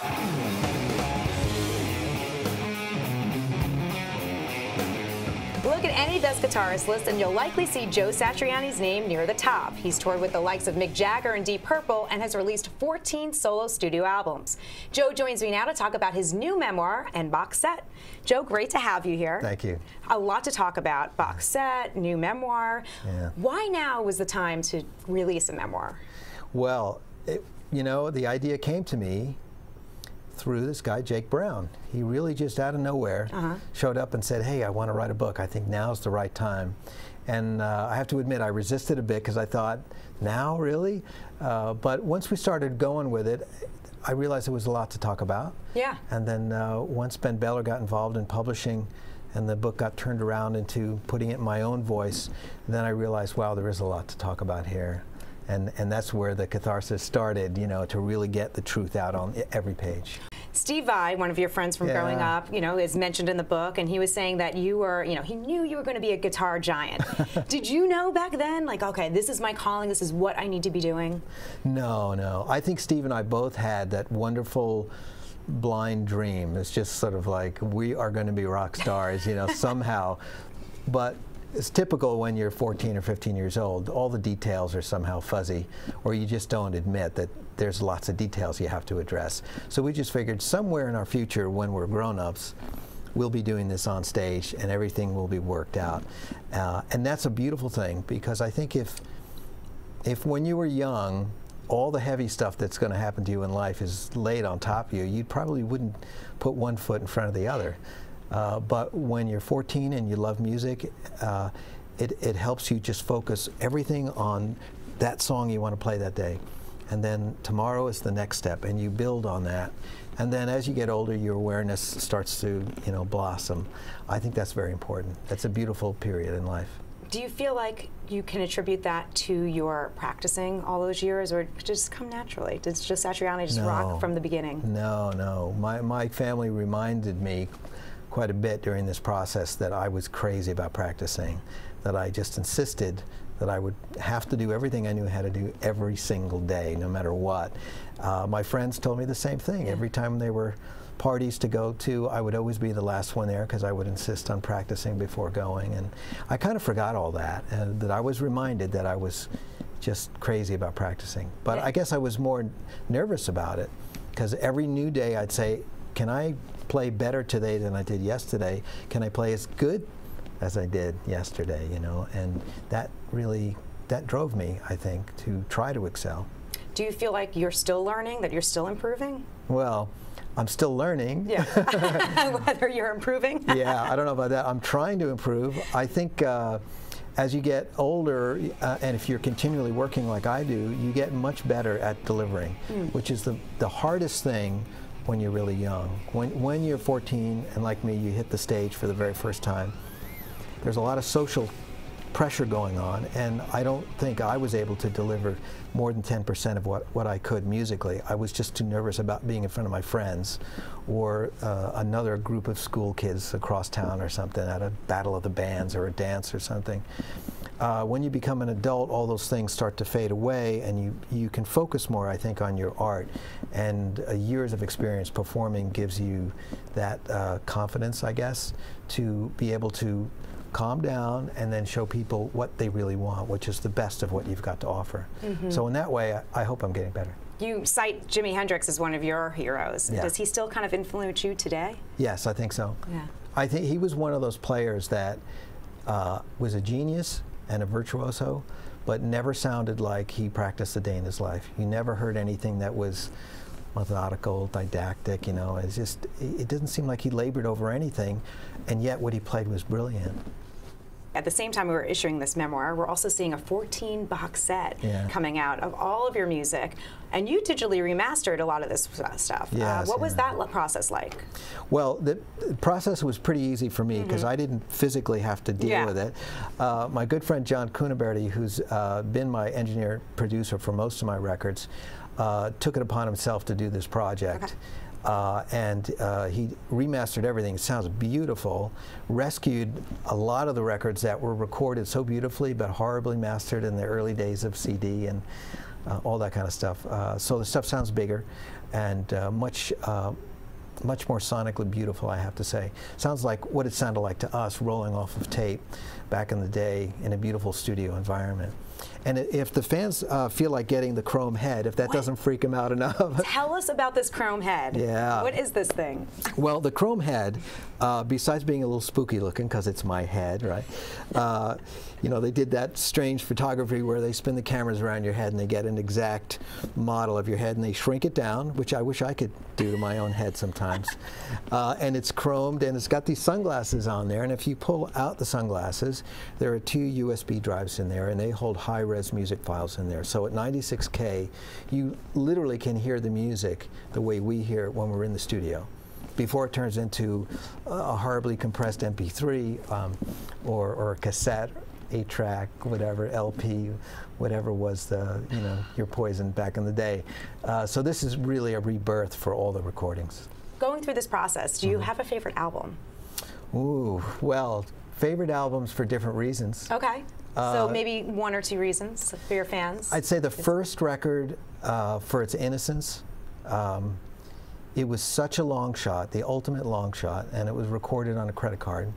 Look at any Best Guitarist list and you'll likely see Joe Satriani's name near the top. He's toured with the likes of Mick Jagger and Deep Purple and has released 14 solo studio albums. Joe joins me now to talk about his new memoir and box set. Joe, great to have you here. Thank you. A lot to talk about. Box set, new memoir. Yeah. Why now was the time to release a memoir? Well, you know, the idea came to me through this guy, Jake Brown. He really just out of nowhere showed up and said, hey, I want to write a book. I think now's the right time. And I have to admit, I resisted a bit because I thought, now, really? But once we started going with it, I realized there was a lot to talk about. Yeah. And then once Ben Beller got involved in publishing and the book got turned around into putting it in my own voice, then I realized, wow, there is a lot to talk about here. And that's where the catharsis started, you know, to really get the truth out on every page. Steve Vai, one of your friends from growing up, you know, is mentioned in the book, and he was saying that you were, you know, he knew you were going to be a guitar giant. Did you know back then, like, okay, this is my calling, this is what I need to be doing? No, no. I think Steve and I both had that wonderful blind dream. It's just sort of like, we are going to be rock stars, you know, somehow. But it's typical when you're 14 or 15 years old, all the details are somehow fuzzy, or you just don't admit that there's lots of details you have to address. So we just figured somewhere in our future, when we're grown-ups, we'll be doing this on stage and everything will be worked out. And that's a beautiful thing, because I think if when you were young, all the heavy stuff that's going to happen to you in life is laid on top of you, you probably wouldn't put one foot in front of the other. But when you're 14 and you love music, it helps you just focus everything on that song you want to play that day. And then tomorrow is the next step, and you build on that. And then as you get older, your awareness starts to, you know, blossom. I think that's very important. That's a beautiful period in life. Do you feel like you can attribute that to your practicing all those years, or just come naturally? Did just Satriani just rock from the beginning? No, no. My family reminded me quite a bit during this process that I was crazy about practicing, that I just insisted that I would have to do everything I knew how to do every single day, no matter what. My friends told me the same thing. Every time there were parties to go to, I would always be the last one there because I would insist on practicing before going. And I kind of forgot all that, that I was reminded that I was just crazy about practicing. But I guess I was more nervous about it, because every new day I'd say, can I play better today than I did yesterday? Can I play as good as I did yesterday, you know? And that really, that drove me, I think, to try to excel. Do you feel like you're still learning, that you're still improving? Well, I'm still learning. Yeah. Whether you're improving? Yeah, I don't know about that. I'm trying to improve. I think as you get older, and if you're continually working like I do, you get much better at delivering, which is the hardest thing when you're really young. When you're 14, and like me, you hit the stage for the very first time, there's a lot of social pressure going on, and I don't think I was able to deliver more than 10% of what I could musically. I was just too nervous about being in front of my friends or another group of school kids across town or something at a battle of the bands or a dance or something. When you become an adult, all those things start to fade away, and you can focus more, I think, on your art. And years of experience performing gives you that confidence, I guess, to be able to calm down and then show people what they really want, which is the best of what you've got to offer. So in that way, I hope I'm getting better. You cite Jimi Hendrix as one of your heroes. Yeah. Does he still kind of influence you today? Yes, I think so. Yeah. I think he was one of those players that was a genius and a virtuoso, but never sounded like he practiced a day in his life. You never heard anything that was methodical, didactic, you know. It's just, it didn't seem like he labored over anything, and yet what he played was brilliant. At the same time we were issuing this memoir, we're also seeing a 14-box set coming out of all of your music, and you digitally remastered a lot of this stuff. Yes, what was that process like? Well, the process was pretty easy for me because I didn't physically have to deal with it. My good friend John Cuniberti, who's been my engineer-producer for most of my records, took it upon himself to do this project. And he remastered everything. It sounds beautiful, rescued a lot of the records that were recorded so beautifully but horribly mastered in the early days of CD, and all that kind of stuff. So the stuff sounds bigger and much more sonically beautiful, I have to say. Sounds like what it sounded like to us rolling off of tape back in the day in a beautiful studio environment. And if the fans feel like getting the chrome head, if that doesn't freak them out enough. Tell us about this chrome head. Yeah. What is this thing? Well, the chrome head, besides being a little spooky looking, because it's my head, right? You know, they did that strange photography where they spin the cameras around your head and they get an exact model of your head and they shrink it down, which I wish I could do to my own head sometimes. And it's chromed and it's got these sunglasses on there. And if you pull out the sunglasses, there are 2 USB drives in there and they hold high-res music files in there. So at 96K, you literally can hear the music the way we hear it when we're in the studio, before it turns into a horribly compressed MP3 or a cassette, 8-track, whatever, LP, whatever was the, you know, your poison back in the day. So this is really a rebirth for all the recordings. Going through this process, do you have a favorite album? Ooh, well, favorite albums for different reasons. Okay. So maybe 1 or 2 reasons for your fans? I'd say the first record, for its innocence, it was such a long shot, the ultimate long shot, and it was recorded on a credit card,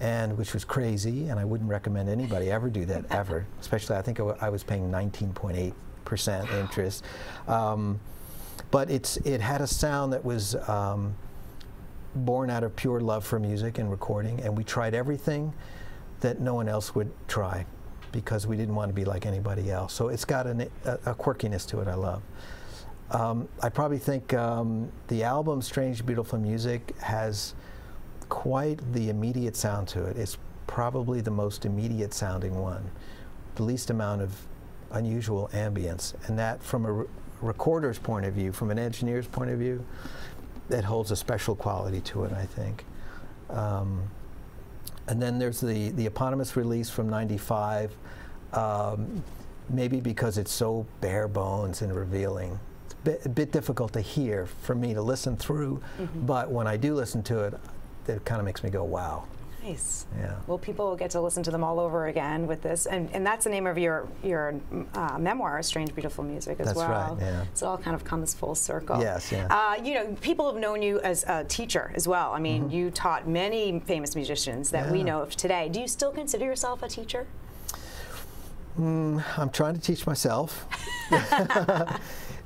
and which was crazy, and I wouldn't recommend anybody ever do that, ever. Especially, I think I was paying 19.8% interest. But it had a sound that was born out of pure love for music and recording, and we tried everything that no one else would try because we didn't want to be like anybody else. So it's got a quirkiness to it I love. I probably think the album Strange Beautiful Music has quite the immediate sound to it. It's probably the most immediate sounding one, the least amount of unusual ambience, and that from a recorder's point of view, from an engineer's point of view, it holds a special quality to it, I think. And then there's the eponymous release from '95, maybe because it's so bare bones and revealing. It's a bit difficult to hear for me to listen through, but when I do listen to it, it kind of makes me go, wow. Nice. Yeah. Well, people will get to listen to them all over again with this, and that's the name of your memoir, Strange Beautiful Music, as well. That's right. Yeah. So it all kind of comes full circle. Yes. Yeah. You know, people have known you as a teacher as well. I mean, you taught many famous musicians that we know of today. Do you still consider yourself a teacher? I'm trying to teach myself.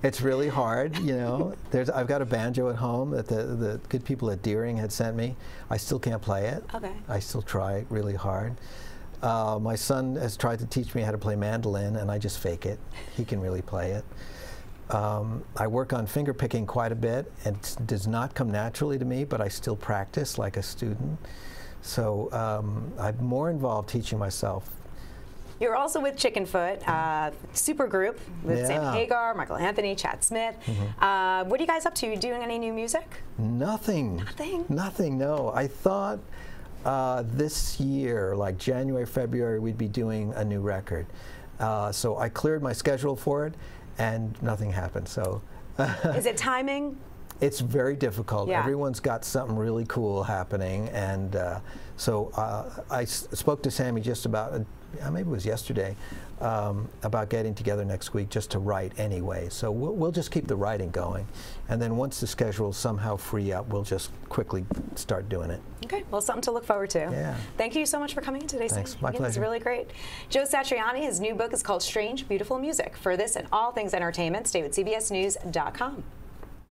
It's really hard, you know. I've got a banjo at home that the good people at Deering had sent me. I still can't play it. Okay. I still try really hard. My son has tried to teach me how to play mandolin, and I just fake it. He can really play it. I work on finger picking quite a bit, and it does not come naturally to me, but I still practice like a student. So I'm more involved teaching myself. You're also with Chickenfoot, super group with Sam Hagar, Michael Anthony, Chad Smith. What are you guys up to? You doing any new music? Nothing. Nothing? Nothing, no. I thought this year, like January, February, we'd be doing a new record. So I cleared my schedule for it, and nothing happened. So is it timing? It's very difficult. Yeah. Everyone's got something really cool happening, and so I spoke to Sammy just about, maybe it was yesterday, about getting together next week just to write anyway. So we'll just keep the writing going, and then once the schedules somehow free up, we'll just quickly start doing it. Okay, well, something to look forward to. Yeah. Thank you so much for coming in today, Thanks, Sam. my pleasure. It was really great. Joe Satriani, his new book is called Strange Beautiful Music. For this and all things entertainment, stay with CBSNews.com.